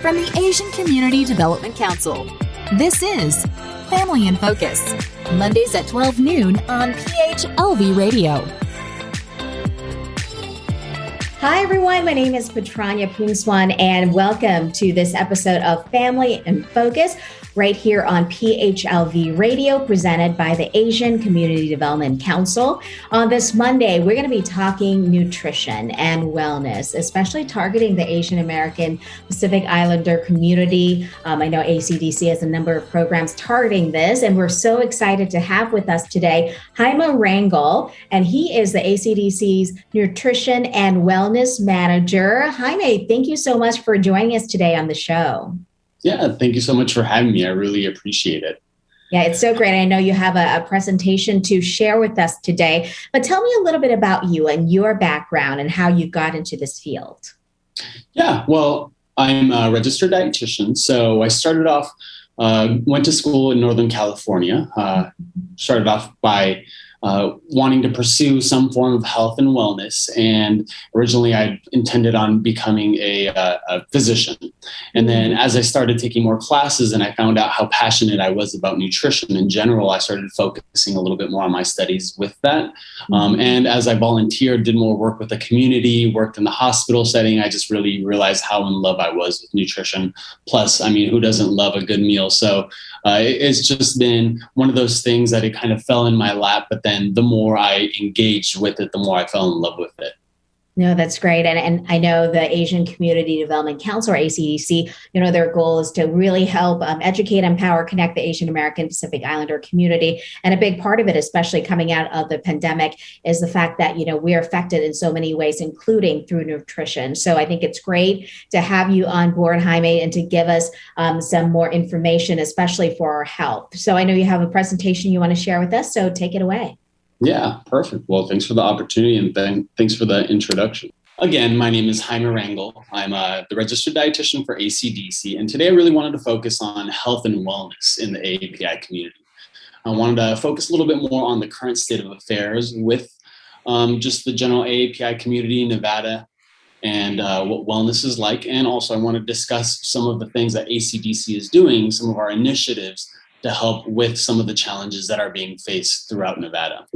from the Asian Community Development Council. This is Family in Focus, Mondays at 12 noon on PHLV Radio. Hi, everyone. My name is Patranya Bhoolsuwan, and welcome to this episode of Family in Focus right here on PHLV Radio, presented by the Asian Community Development Council. On this Monday, we're going to be talking nutrition and wellness, especially targeting the Asian American Pacific Islander community. I know ACDC has a number of programs targeting this, and we're so excited to have with us today Jaime Rangel, and he is the ACDC's Nutrition and Wellness Manager. Jaime, thank you so much for joining us today on the show. Yeah, thank you so much for having me. I really appreciate it. Yeah, it's so great. I know you have a presentation to share with us today, but tell me a little bit about you and your background and how you got into this field. Yeah, well, I'm a registered dietitian. So I started off, went to school in Northern California, started off by wanting to pursue some form of health and wellness. And originally I intended on becoming a physician. And then as I started taking more classes and I found out how passionate I was about nutrition in general, I started focusing a little bit more on my studies with that. And as I volunteered, did more work with the community, worked in the hospital setting, I just really realized how in love I was with nutrition. Plus, I mean, who doesn't love a good meal? So it's just been one of those things that it kind of fell in my lap, but then the more I engaged with it, the more I fell in love with it. No, that's great. And I know the Asian Community Development Council, or ACDC, their goal is to really help educate, empower, connect the Asian American Pacific Islander community. And a big part of it, especially coming out of the pandemic, is the fact that, we're affected in so many ways, including through nutrition. So I think it's great to have you on board, Jaime, and to give us some more information, especially for our health. So I know you have a presentation you want to share with us, so take it away. Yeah, perfect. Well, thanks for the opportunity and thanks for the introduction. Again, my name is Jaime Rangel. I'm the registered dietitian for ACDC, and today I really wanted to focus on health and wellness in the AAPI community. I wanted to focus a little bit more on the current state of affairs with just the general AAPI community in Nevada and what wellness is like. And also I want to discuss some of the things that ACDC is doing, some of our initiatives to help with some of the challenges that are being faced throughout Nevada.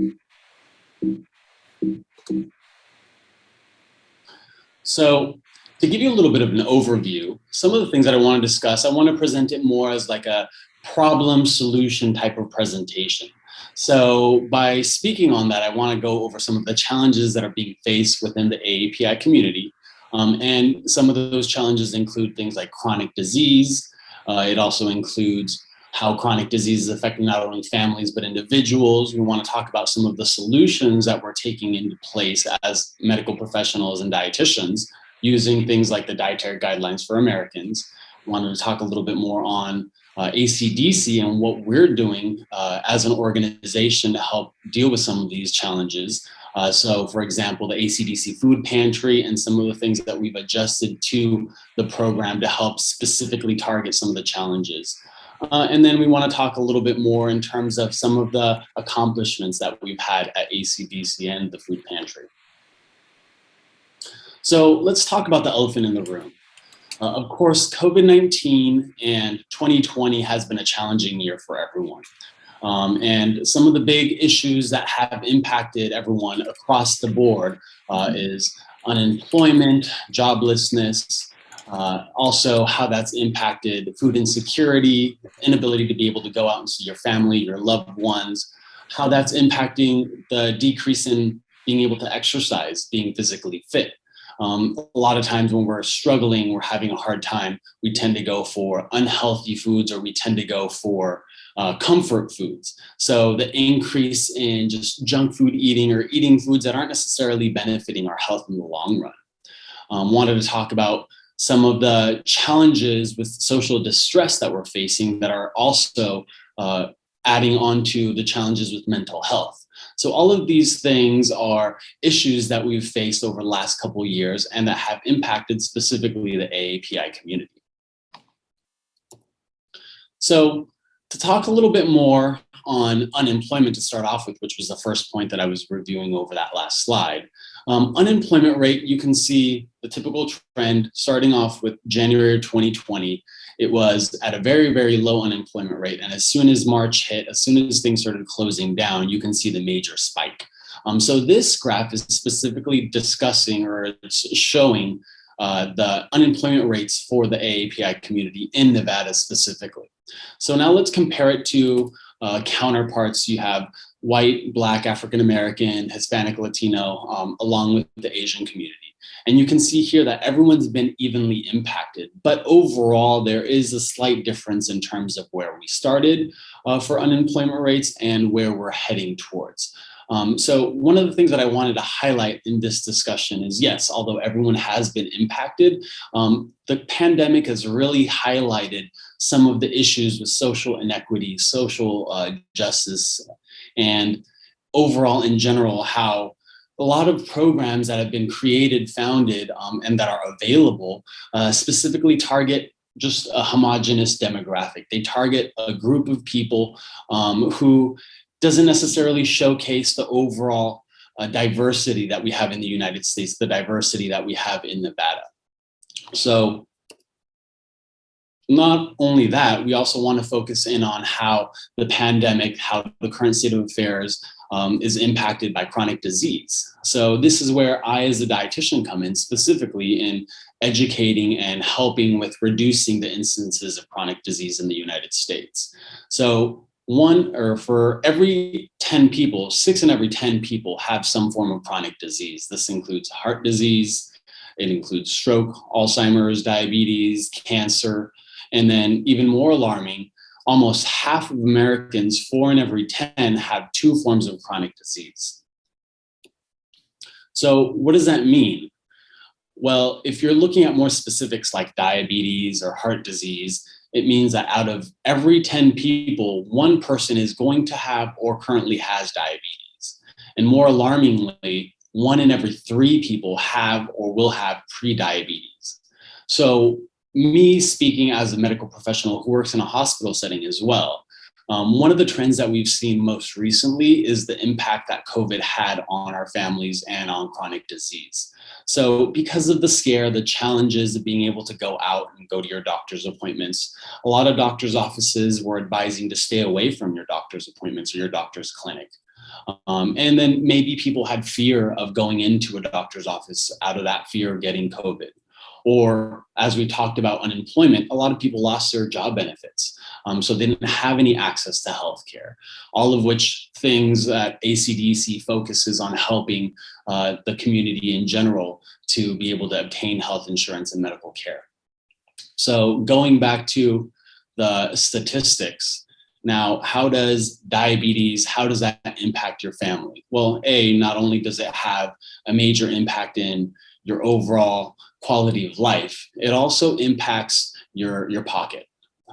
So to give you a little bit of an overview, some of the things that I want to discuss, I want to present it more as like a problem solution type of presentation. So by speaking on that, I want to go over some of the challenges that are being faced within the AAPI community. And some of those challenges include things like chronic disease. It also includes how chronic disease is affecting not only families, but individuals. We want to talk about some of the solutions that we're taking into place as medical professionals and dietitians using things like the Dietary Guidelines for Americans. We wanted to talk a little bit more on ACDC and what we're doing as an organization to help deal with some of these challenges. So, for example, the ACDC food pantry and some of the things that we've adjusted to the program to help specifically target some of the challenges. And then we want to talk a little bit more in terms of some of the accomplishments that we've had at ACDC and the food pantry. So let's talk about the elephant in the room. Of course, COVID-19 and 2020 has been a challenging year for everyone. And some of the big issues that have impacted everyone across the board is unemployment, joblessness, also how that's impacted food insecurity, inability to be able to go out and see your family, your loved ones, how that's impacting the decrease in being able to exercise, being physically fit. A lot of times when we're struggling, we're having a hard time, we tend to go for unhealthy foods or we tend to go for comfort foods. So the increase in just junk food eating or eating foods that aren't necessarily benefiting our health in the long run. Wanted to talk about some of the challenges with social distress that we're facing that are also adding on to the challenges with mental health. So all of these things are issues that we've faced over the last couple of years and that have impacted specifically the AAPI community. So to talk a little bit more on unemployment to start off with, which was the first point that I was reviewing over that last slide, Unemployment rate, you can see the typical trend starting off with January 2020. It was at a very, very low unemployment rate. And as soon as March hit, as soon as things started closing down, you can see the major spike. So this graph is specifically discussing or showing the unemployment rates for the AAPI community in Nevada specifically. So now let's compare it to counterparts. You have white, Black, African-American, Hispanic, Latino, along with the Asian community. And you can see here that everyone's been evenly impacted, but overall there is a slight difference in terms of where we started for unemployment rates and where we're heading towards. So one of the things that I wanted to highlight in this discussion is, yes, although everyone has been impacted, the pandemic has really highlighted some of the issues with social inequity, social justice, and overall in general, how a lot of programs that have been created, founded, and that are available specifically target just a homogenous demographic. They target a group of people who doesn't necessarily showcase the overall diversity that we have in the United States, the diversity that we have in Nevada. So not only that, we also want to focus in on how the pandemic, how the current state of affairs is impacted by chronic disease. So this is where I, as a dietitian, come in specifically in educating and helping with reducing the instances of chronic disease in the United States. So for every 10 people, 6 in every 10 people have some form of chronic disease. This includes heart disease, it includes stroke, Alzheimer's, diabetes, cancer, and then even more alarming, almost half of Americans, 4 in every 10, have 2 forms of chronic disease. So what does that mean? Well, if you're looking at more specifics like diabetes or heart disease, it means that out of every 10 people, 1 person is going to have or currently has diabetes. And more alarmingly, 1 in every 3 people have or will have pre-diabetes. So me speaking as a medical professional who works in a hospital setting as well, one of the trends that we've seen most recently is the impact that COVID had on our families and on chronic disease. So because of the scare, the challenges of being able to go out and go to your doctor's appointments, a lot of doctor's offices were advising to stay away from your doctor's appointments or your doctor's clinic. And then maybe people had fear of going into a doctor's office out of that fear of getting COVID. Or as we talked about unemployment, a lot of people lost their job benefits. So they didn't have any access to healthcare, all of which things that ACDC focuses on helping the community in general to be able to obtain health insurance and medical care. So going back to the statistics, now, how does diabetes, how does that impact your family? Well, not only does it have a major impact in your overall quality of life, it also impacts your pocket.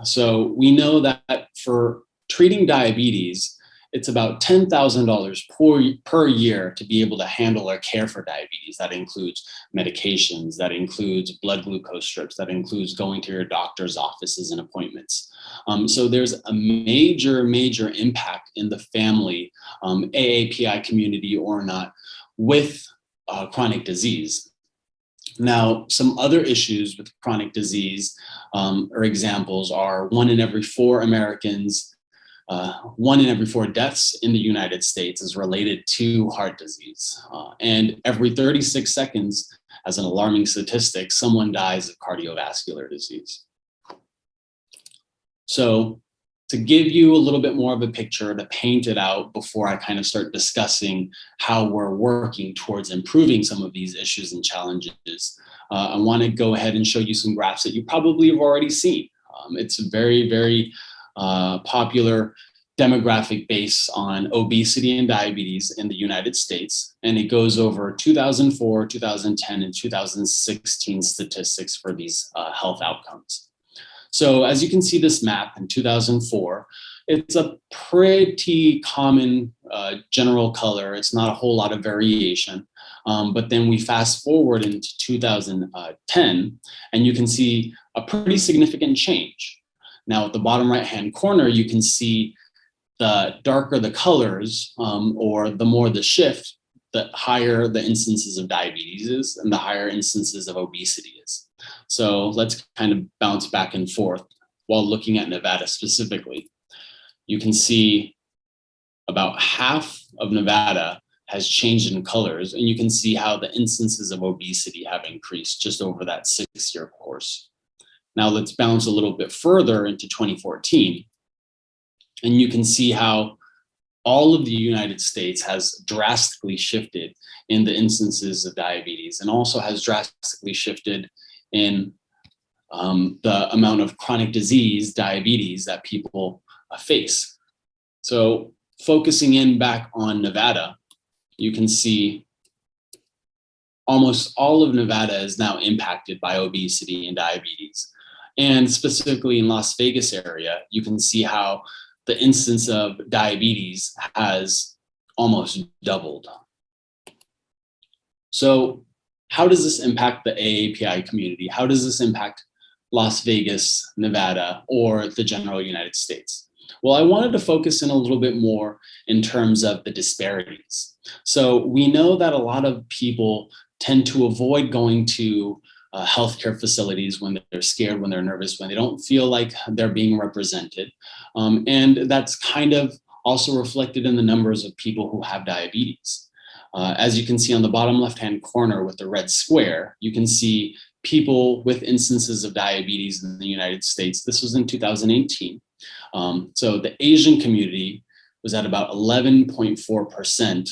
So we know that for treating diabetes, it's about $10,000 per year to be able to handle or care for diabetes. That includes medications, that includes blood glucose strips, that includes going to your doctor's offices and appointments. So there's a major impact in the family, AAPI community or not, with chronic disease. Now, some other issues with chronic disease or examples are 1 in every 4 Americans, 1 in every 4 deaths in the United States is related to heart disease. And every 36 seconds, as an alarming statistic, someone dies of cardiovascular disease. So to give you a little bit more of a picture, to paint it out before I kind of start discussing how we're working towards improving some of these issues and challenges, I want to go ahead and show you some graphs that you probably have already seen. It's a very popular demographic based on obesity and diabetes in the United States. And it goes over 2004, 2010, and 2016 statistics for these health outcomes. So as you can see this map in 2004, it's a pretty common general color. It's not a whole lot of variation. But then we fast forward into 2010, and you can see a pretty significant change. Now at the bottom right-hand corner, you can see the darker the colors or the more the shift the higher the instances of diabetes is and the higher instances of obesity is. So let's kind of bounce back and forth while looking at Nevada specifically. You can see about half of Nevada has changed in colors, and you can see how the instances of obesity have increased just over that 6-year course. Now let's bounce a little bit further into 2014, and you can see how all of the United States has drastically shifted in the instances of diabetes, and also has drastically shifted in the amount of chronic disease, diabetes, that people face. So focusing in back on Nevada, you can see almost all of Nevada is now impacted by obesity and diabetes. And specifically in Las Vegas area, you can see how the instance of diabetes has almost doubled. So how does this impact the AAPI community? How does this impact Las Vegas, Nevada, or the general United States? Well, I wanted to focus in a little bit more in terms of the disparities. So we know that a lot of people tend to avoid going to healthcare facilities when they're scared, when they're nervous, when they don't feel like they're being represented. And that's kind of also reflected in the numbers of people who have diabetes. As you can see on the bottom left-hand corner with the red square, you can see people with instances of diabetes in the United States. This was in 2018. So the Asian community was at about 11.4%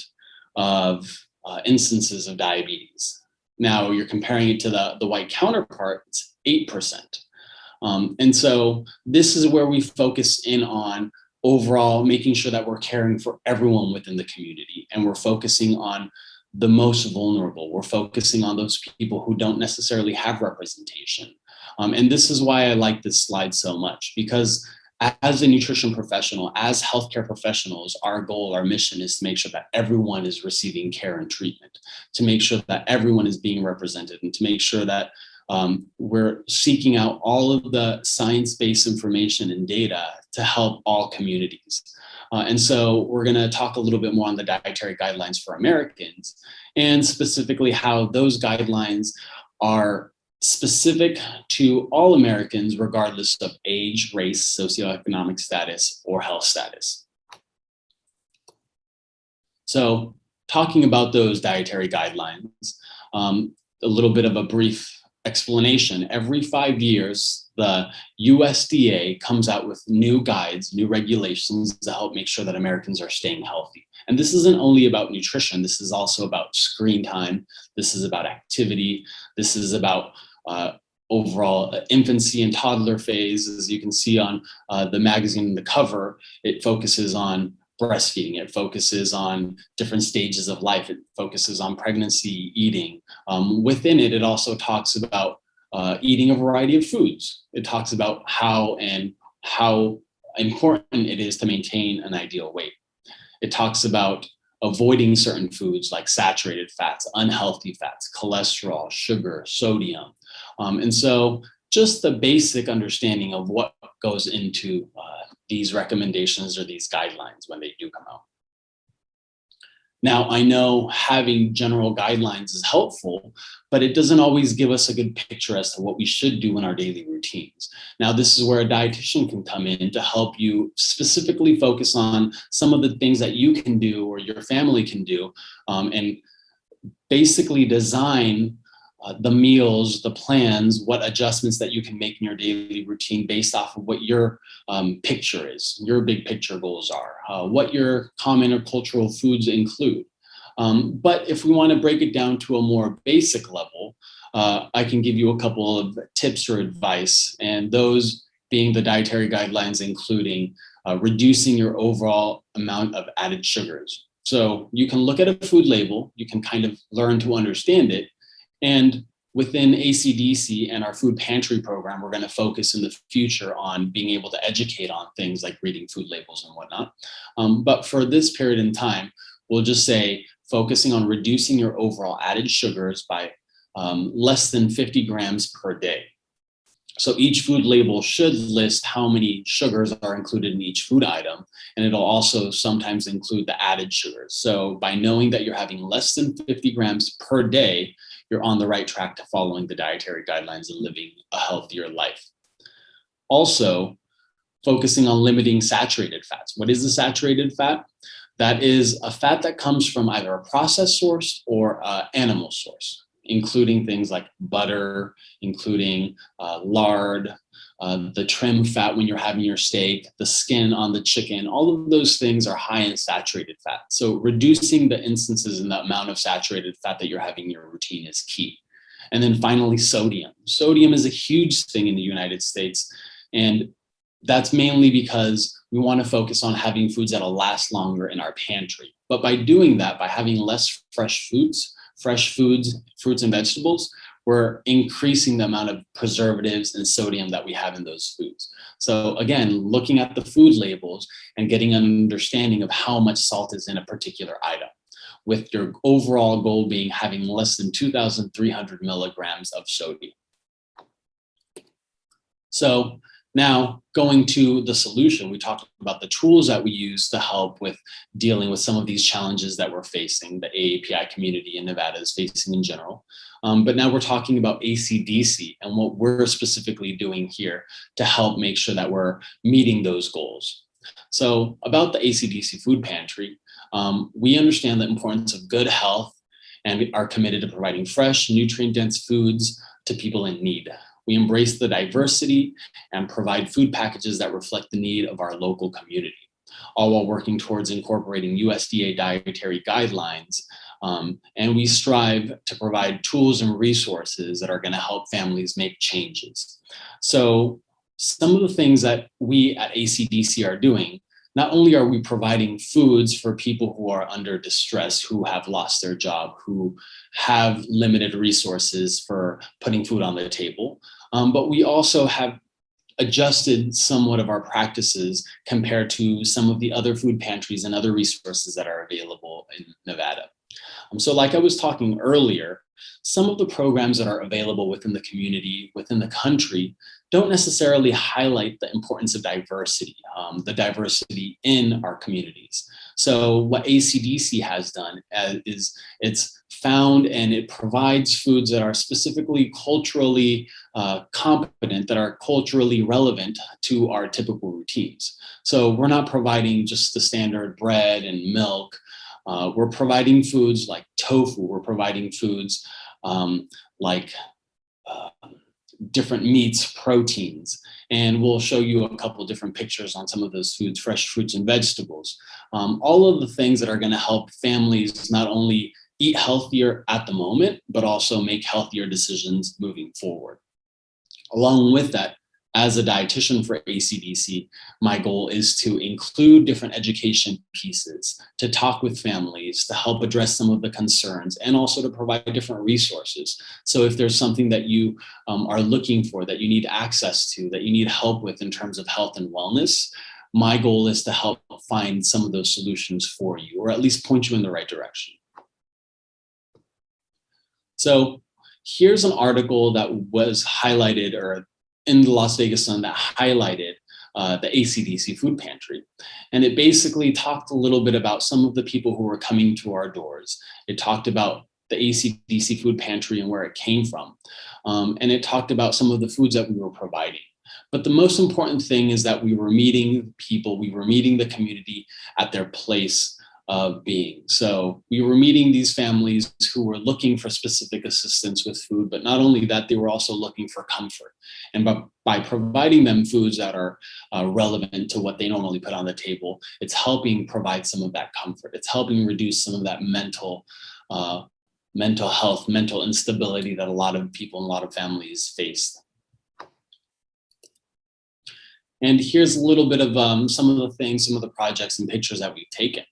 of instances of diabetes. Now you're comparing it to the white counterpart, it's 8%. And so this is where we focus in on overall making sure that we're caring for everyone within the community, and we're focusing on the most vulnerable. We're focusing on those people who don't necessarily have representation. And this is why I like this slide so much, because as a nutrition professional, as healthcare professionals, our goal, our mission is to make sure that everyone is receiving care and treatment, to make sure that everyone is being represented, and to make sure that we're seeking out all of the science-based information and data to help all communities. And so we're going to talk a little bit more on the dietary guidelines for Americans, and specifically how those guidelines are specific to all Americans, regardless of age, race, socioeconomic status, or health status. So talking about those dietary guidelines, a little bit of a brief explanation. Every 5 years, the USDA comes out with new guides, new regulations to help make sure that Americans are staying healthy. And this isn't only about nutrition. This is also about screen time. This is about activity. This is about overall infancy and toddler phase. As you can see on the magazine, the cover, it focuses on breastfeeding. It focuses on different stages of life. It focuses on pregnancy, eating. Within it, it also talks about eating a variety of foods. It talks about how important it is to maintain an ideal weight. It talks about avoiding certain foods like saturated fats, unhealthy fats, cholesterol, sugar, sodium. And so just the basic understanding of what goes into these recommendations or these guidelines when they do come out. Now, I know having general guidelines is helpful, but it doesn't always give us a good picture as to what we should do in our daily routines. Now, this is where a dietitian can come in to help you specifically focus on some of the things that you can do or your family can do, and basically design the meals, the plans, what adjustments that you can make in your daily routine based off of what your picture is, your big picture goals are, what your common or cultural foods include. But if we want to break it down to a more basic level, I can give you a couple of tips or advice, and those being the dietary guidelines, including reducing your overall amount of added sugars. So you can look at a food label, you can kind of learn to understand it. And within ACDC and our food pantry program, we're going to focus in the future on being able to educate on things like reading food labels and whatnot. But for this period in time, we'll just say focusing on reducing your overall added sugars by less than 50 grams per day. So each food label should list how many sugars are included in each food item, and it'll also sometimes include the added sugars. So by knowing that you're having less than 50 grams per day, you're on the right track to following the dietary guidelines and living a healthier life. Also, focusing on limiting saturated fats. What is a saturated fat? That is a fat that comes from either a processed source or an animal source, including things like butter, including lard, the trim fat when you're having your steak, the skin on the chicken. All of those things are high in saturated fat. So reducing the instances in the amount of saturated fat that you're having in your routine is key. And then finally, sodium. Sodium is a huge thing in the United States. And that's mainly because we want to focus on having foods that'll last longer in our pantry. But by doing that, by having less fresh foods, fruits and vegetables, we're increasing the amount of preservatives and sodium that we have in those foods. So again, looking at the food labels and getting an understanding of how much salt is in a particular item, with your overall goal being having less than 2,300 milligrams of sodium. So now, going to the solution, we talked about the tools that we use to help with dealing with some of these challenges that we're facing, the AAPI community in Nevada is facing in general. But now we're talking about ACDC and what we're specifically doing here to help make sure that we're meeting those goals. So about the ACDC food pantry, we understand the importance of good health and are committed to providing fresh, nutrient-dense foods to people in need. We embrace the diversity and provide food packages that reflect the need of our local community, all while working towards incorporating USDA dietary guidelines. And we strive to provide tools and resources that are going to help families make changes. So some of the things that we at ACDC are doing, not only are we providing foods for people who are under distress, who have lost their job, who have limited resources for putting food on the table, but we also have adjusted somewhat of our practices compared to some of the other food pantries and other resources that are available in Nevada. So like I was talking earlier, some of the programs that are available within the community, within the country, don't necessarily highlight the importance of diversity, the diversity in our communities. So what ACDC has done is it's found and it provides foods that are specifically culturally competent, that are culturally relevant to our typical routines. So we're not providing just the standard bread and milk. We're providing foods like tofu. We're providing foods like different meats, proteins, and we'll show you a couple of different pictures on some of those foods, fresh fruits and vegetables. All of the things that are going to help families not only eat healthier at the moment, but also make healthier decisions moving forward. Along with that, as a dietitian for ACDC, my goal is to include different education pieces, to talk with families, to help address some of the concerns, and also to provide different resources. So if there's something that you are looking for, that you need access to, that you need help with in terms of health and wellness, my goal is to help find some of those solutions for you, or at least point you in the right direction. So here's an article that was highlighted, or in the Las Vegas Sun, that highlighted the ACDC food pantry. And it basically talked a little bit about some of the people who were coming to our doors. It talked about the ACDC food pantry and where it came from. And it talked about some of the foods that we were providing. But the most important thing is that we were meeting people, we were meeting the community at their place of being. So we were meeting these families who were looking for specific assistance with food, but not only that, they were also looking for comfort. And by providing them foods that are relevant to what they normally put on the table, it's helping provide some of that comfort. It's helping reduce some of that mental health, mental instability that a lot of people and a lot of families face. And here's a little bit of some of the things, some of the projects and pictures that we've taken.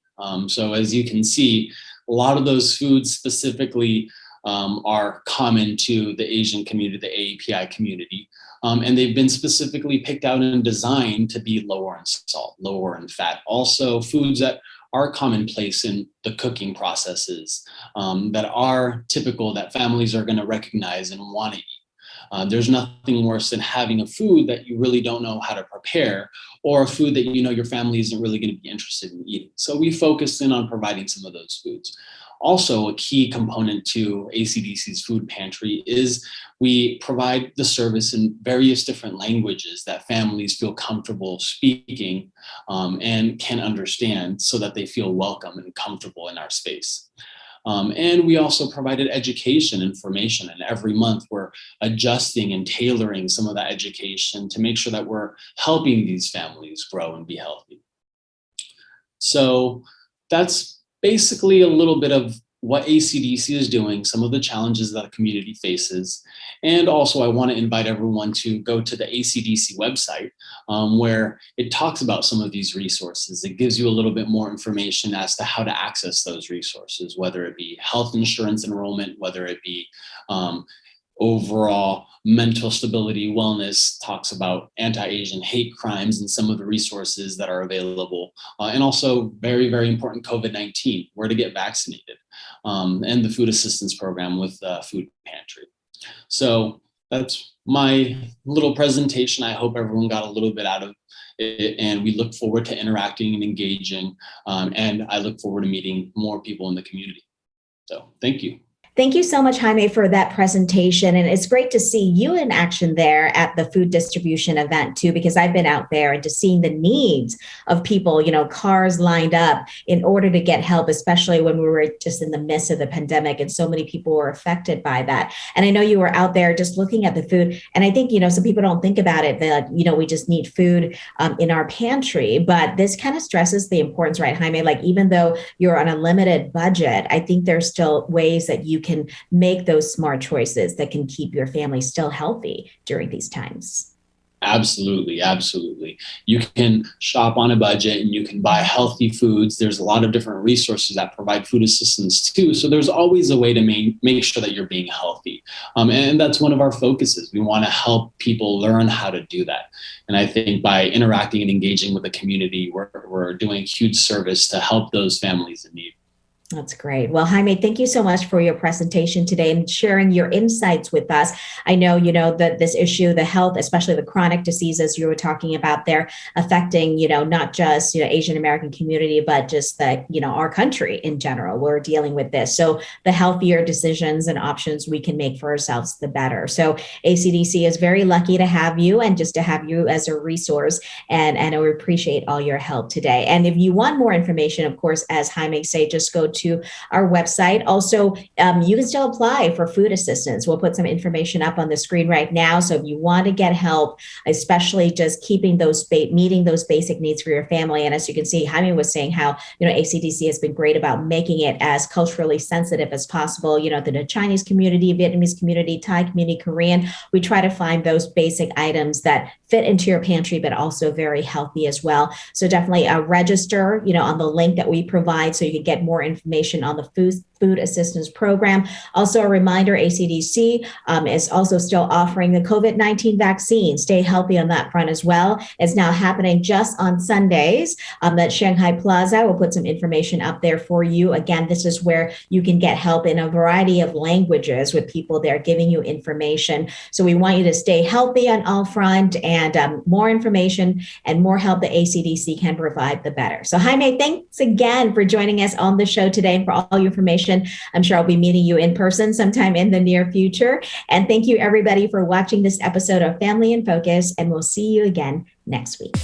So as you can see, a lot of those foods specifically are common to the Asian community, the AAPI community, and they've been specifically picked out and designed to be lower in salt, lower in fat. Also foods that are commonplace in the cooking processes, that are typical, that families are going to recognize and want to eat. There's nothing worse than having a food that you really don't know how to prepare, or a food that you know your family isn't really going to be interested in eating. So we focused in on providing some of those foods. Also, a key component to ACDC's food pantry is we provide the service in various different languages that families feel comfortable speaking and can understand, so that they feel welcome and comfortable in our space. And we also provided education information, and every month we're adjusting and tailoring some of that education to make sure that we're helping these families grow and be healthy. So that's basically a little bit of what ACDC is doing, some of the challenges that the community faces. And also I want to invite everyone to go to the ACDC website where it talks about some of these resources. It gives you a little bit more information as to how to access those resources, whether it be health insurance enrollment, whether it be overall mental stability, wellness, talks about anti-Asian hate crimes and some of the resources that are available. And also very, very important, COVID-19, where to get vaccinated, and the food assistance program with food pantry. So that's my little presentation. I hope everyone got a little bit out of it, and we look forward to interacting and engaging. And I look forward to meeting more people in the community. So thank you. Thank you so much, Jaime, for that presentation. And it's great to see you in action there at the food distribution event too, because I've been out there and just seeing the needs of people, cars lined up in order to get help, especially when we were just in the midst of the pandemic and so many people were affected by that. And I know you were out there just looking at the food. And I think, some people don't think about it that, we just need food in our pantry, but this kind of stresses the importance, right, Jaime? Like, even though you're on a limited budget, I think there's still ways that you can make those smart choices that can keep your family still healthy during these times. Absolutely, absolutely. You can shop on a budget and you can buy healthy foods. There's a lot of different resources that provide food assistance too. So there's always a way to make sure that you're being healthy. And that's one of our focuses. We want to help people learn how to do that. And I think by interacting and engaging with the community, we're doing a huge service to help those families in need. That's great. Well, Jaime, thank you so much for your presentation today and sharing your insights with us. I know, that this issue, the health, especially the chronic diseases you were talking about there, affecting, not just, Asian American community, but just the, our country in general. We're dealing with this. So the healthier decisions and options we can make for ourselves, the better. So ACDC is very lucky to have you and just to have you as a resource. And I appreciate all your help today. And if you want more information, of course, as Jaime say, just go to our website. Also, you can still apply for food assistance. We'll put some information up on the screen right now. So if you want to get help, especially just keeping meeting those basic needs for your family. And as you can see, Jaime was saying how, ACDC has been great about making it as culturally sensitive as possible. The Chinese community, Vietnamese community, Thai community, Korean, we try to find those basic items that fit into your pantry, but also very healthy as well. So definitely register, on the link that we provide so you can get more information on the food assistance program. Also a reminder, ACDC is also still offering the COVID-19 vaccine. Stay healthy on that front as well. It's now happening just on Sundays at Shanghai Plaza. We'll put some information up there for you. Again, this is where you can get help in a variety of languages with people there giving you information. So we want you to stay healthy on all front, and more information and more help the ACDC can provide, the better. So Jaime, thanks again for joining us on the show today and for all your information. I'm sure I'll be meeting you in person sometime in the near future. And thank you everybody for watching this episode of Family in Focus, and we'll see you again next week.